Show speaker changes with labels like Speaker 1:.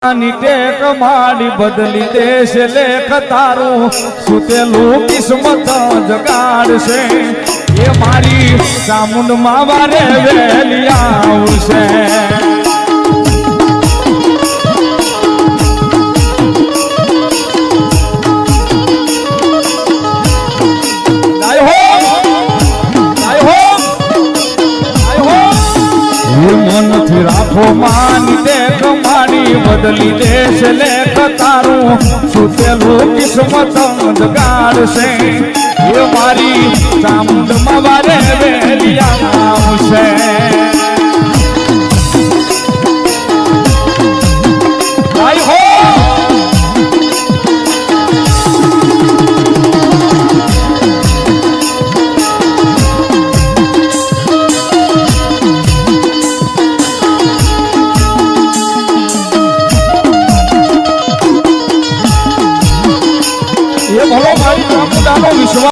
Speaker 1: tech માડી બદલી દેશે લેખ તારું સુતેલું કિસ્મત જગાડશે એ મારી ચામુંડ માં વારે વેલી આવશે મનથી રાખો માની ટેક માડી બદલી દેશે લેખ તારું સુતેલું કિસ્મત જગાડશે એ મારી ચામુંડ માં વારે વેલી આવશે એ ભલો મારી ચામુંડાનો વિશ્વાસ